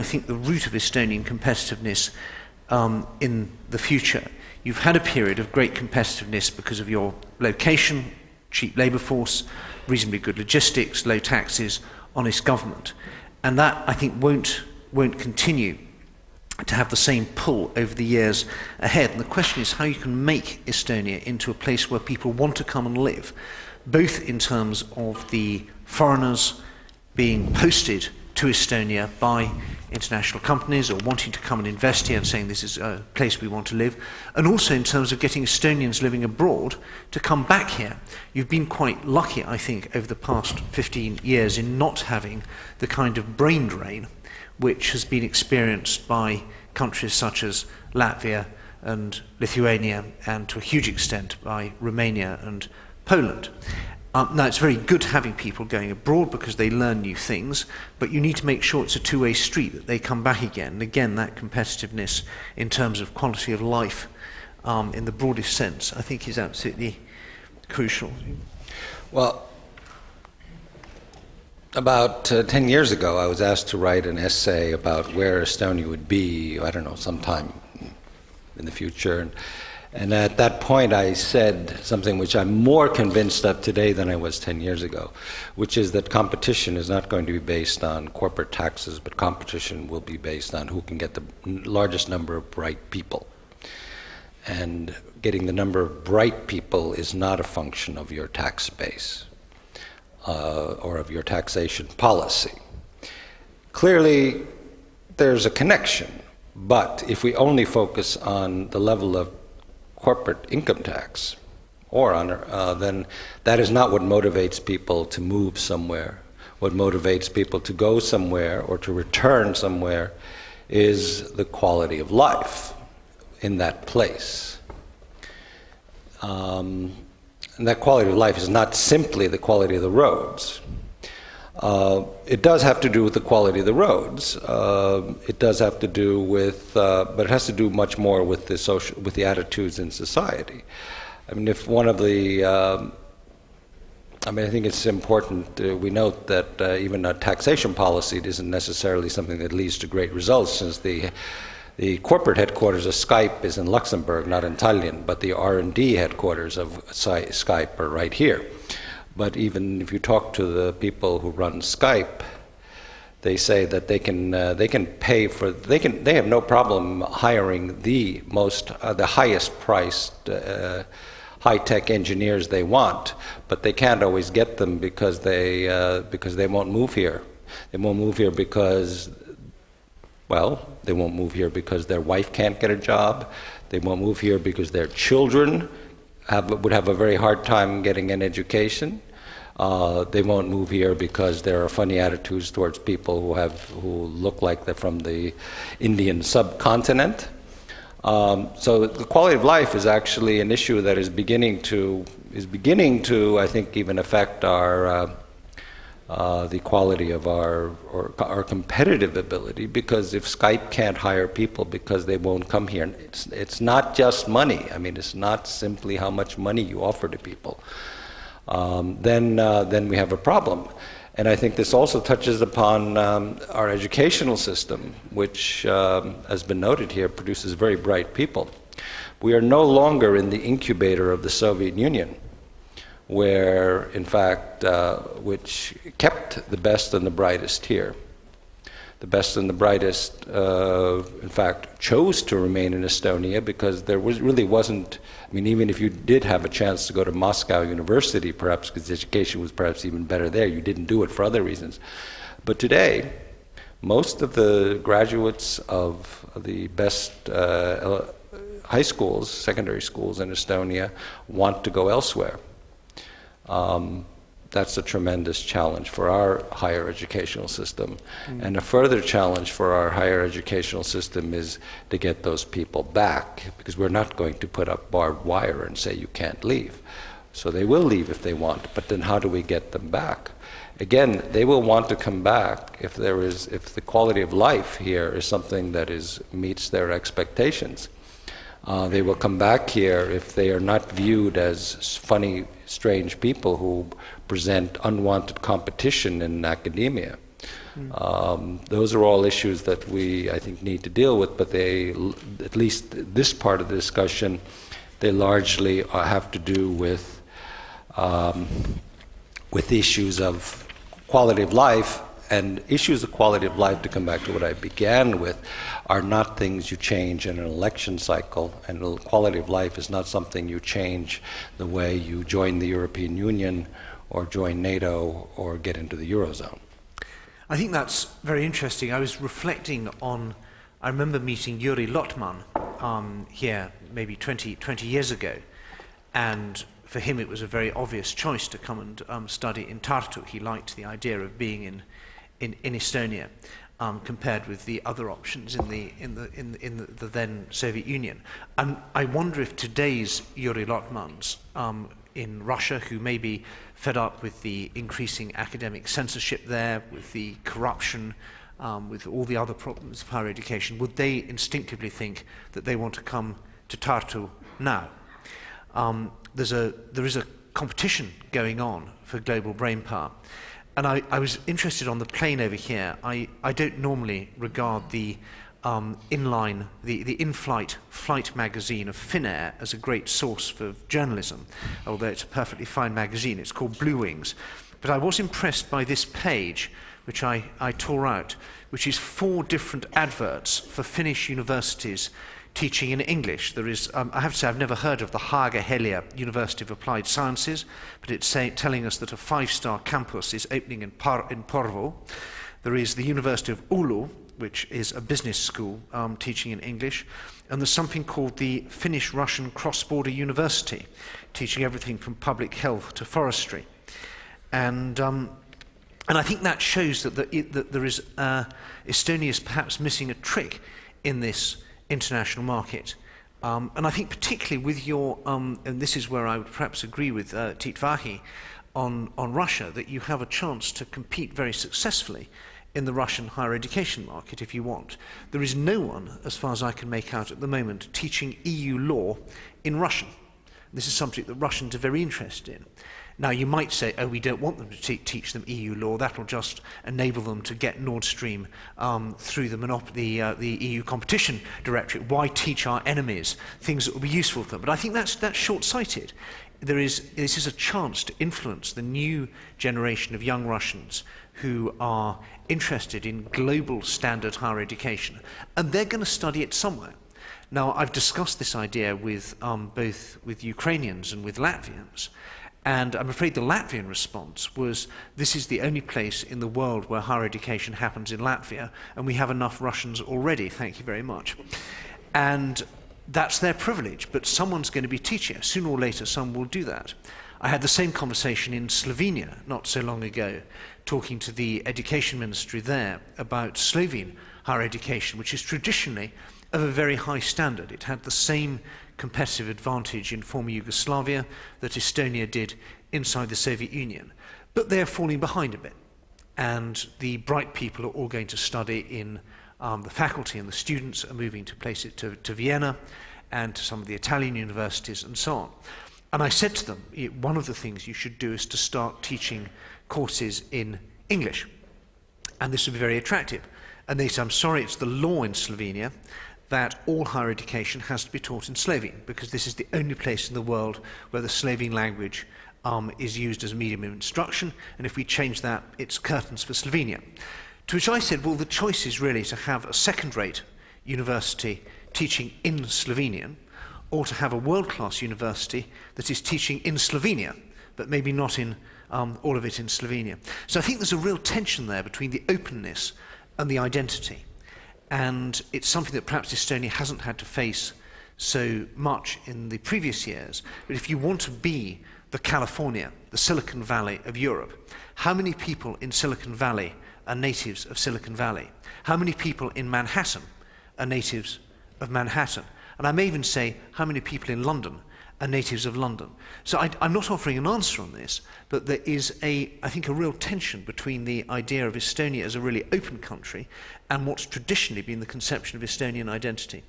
I think, the root of Estonian competitiveness in the future. You've had a period of great competitiveness because of your location, cheap labour force, reasonably good logistics, low taxes, honest government. And that, I think, won't continue to have the same pull over the years ahead. And the question is how you can make Estonia into a place where people want to come and live, both in terms of the foreigners being posted to Estonia by international companies or wanting to come and invest here and saying this is a place we want to live, and also in terms of getting Estonians living abroad to come back here. You've been quite lucky, I think, over the past 15 years in not having the kind of brain drain which has been experienced by countries such as Latvia and Lithuania, and to a huge extent by Romania and Poland. Now, it's very good having people going abroad because they learn new things, but you need to make sure it's a two-way street, that they come back again. And again, that competitiveness in terms of quality of life in the broadest sense, I think is absolutely crucial. Well, about 10 years ago, I was asked to write an essay about where Estonia would be, I don't know, sometime in the future. And at that point, I said something which I'm more convinced of today than I was 10 years ago, which is that competition is not going to be based on corporate taxes, but competition will be based on who can get the largest number of bright people. And getting the number of bright people is not a function of your tax base or of your taxation policy. Clearly, there's a connection, but if we only focus on the level of corporate income tax, or then that is not what motivates people to move somewhere. What motivates people to go somewhere or to return somewhere is the quality of life in that place. And that quality of life is not simply the quality of the roads. It does have to do with the quality of the roads. It does have to do with, but it has to do much more with the attitudes in society. I mean, if one of the, I think it's important we note that even a taxation policy isn't necessarily something that leads to great results, since the corporate headquarters of Skype is in Luxembourg, not in Tallinn, but the R&D headquarters of Skype are right here. But even if you talk to the people who run Skype, they say that they can pay for, they have no problem hiring the highest priced high-tech engineers they want, but they can't always get them because they won't move here. They won't move here because, well, they won't move here because their wife can't get a job. They won't move here because their children would have a very hard time getting an education. They won't move here because there are funny attitudes towards people who look like they're from the Indian subcontinent. So the quality of life is actually an issue that is beginning to, I think, even affect our the quality of our competitive ability, because if Skype can't hire people because they won't come here, it's not just money. I mean, it's not simply how much money you offer to people. Then we have a problem. And I think this also touches upon our educational system, which, has been noted here, produces very bright people. We are no longer in the incubator of the Soviet Union, where, in fact, which kept the best and the brightest here. The best and the brightest, in fact, chose to remain in Estonia because there really wasn't, I mean, even if you did have a chance to go to Moscow University, perhaps because education was perhaps even better there, you didn't do it for other reasons. But today, most of the graduates of the best high schools, secondary schools in Estonia want to go elsewhere. That's a tremendous challenge for our higher educational system. And a further challenge for our higher educational system is to get those people back, because we're not going to put up barbed wire and say you can't leave. So they will leave if they want, but then how do we get them back? Again, they will want to come back if the quality of life here is something that meets their expectations. They will come back here if they are not viewed as funny, strange people who present unwanted competition in academia. Those are all issues that we, I think, need to deal with, but they, at least this part of the discussion, they largely have to do with issues of quality of life. And issues of quality of life, to come back to what I began with, are not things you change in an election cycle. And quality of life is not something you change the way you join the European Union or join NATO or get into the Eurozone. I think that's very interesting. I was reflecting on, I remember meeting Juri Lotman here maybe 20 years ago, and for him it was a very obvious choice to come and study in Tartu. He liked the idea of being in Estonia, compared with the other options in the then Soviet Union. And I wonder if today's Yuri Lotmans in Russia, who may be fed up with the increasing academic censorship there, with the corruption, with all the other problems of higher education, would they instinctively think that they want to come to Tartu now? There is a competition going on for global brainpower. And I was interested on the plane over here. I don't normally regard the in-flight flight magazine of Finnair as a great source for journalism, although it's a perfectly fine magazine. It's called Blue Wings. But I was impressed by this page, which I tore out, which is 4 different adverts for Finnish universities teaching in English. There is, I have to say, I've never heard of the Haaga-Helia University of Applied Sciences, but it's telling us that a 5-star campus is opening in Porvoo. There is the University of Oulu, which is a business school teaching in English, and there's something called the Finnish-Russian Cross-Border University, teaching everything from public health to forestry. And I think that shows that there is Estonia is perhaps missing a trick in this international market. And I think particularly with your, and this is where I would perhaps agree with Titvahi on Russia, that you have a chance to compete very successfully in the Russian higher education market if you want. There is no one, as far as I can make out at the moment, teaching EU law in Russian. This is something that Russians are very interested in. Now, you might say, oh, we don't want them to teach them EU law. That will just enable them to get Nord Stream through the EU Competition Directorate. Why teach our enemies things that will be useful to them? But I think that's short-sighted. This is a chance to influence the new generation of young Russians who are interested in global standard higher education. And they're going to study it somewhere. Now, I've discussed this idea with both with Ukrainians and with Latvians. And I'm afraid the Latvian response was, this is the only place in the world where higher education happens in Latvia, and we have enough Russians already, thank you very much. And that's their privilege, but someone's going to be teaching it. Sooner or later, someone will do that. I had the same conversation in Slovenia not so long ago, talking to the education ministry there about Slovene higher education, which is traditionally of a very high standard. It had the same competitive advantage in former Yugoslavia that Estonia did inside the Soviet Union. But they're falling behind a bit. And the bright people are all going to study in the faculty, and the students are moving to places to Vienna and to some of the Italian universities and so on. And I said to them, one of the things you should do is to start teaching courses in English. And this would be very attractive. And they said, I'm sorry, it's the law in Slovenia that all higher education has to be taught in Slovene, because this is the only place in the world where the Slovene language is used as a medium of instruction, and if we change that, it's curtains for Slovenia. To which I said, well, the choice is really to have a second-rate university teaching in Slovenian, or to have a world-class university that is teaching in Slovenia, but maybe not in all of it in Slovenia. So I think there's a real tension there between the openness and the identity. And it's something that perhaps Estonia hasn't had to face so much in the previous years. But if you want to be the California, the Silicon Valley of Europe, how many people in Silicon Valley are natives of Silicon Valley? How many people in Manhattan are natives of Manhattan? And I may even say, how many people in London are natives of London? So I'm not offering an answer on this, but there is, I think, a real tension between the idea of Estonia as a really open country and what's traditionally been the conception of Estonian identity.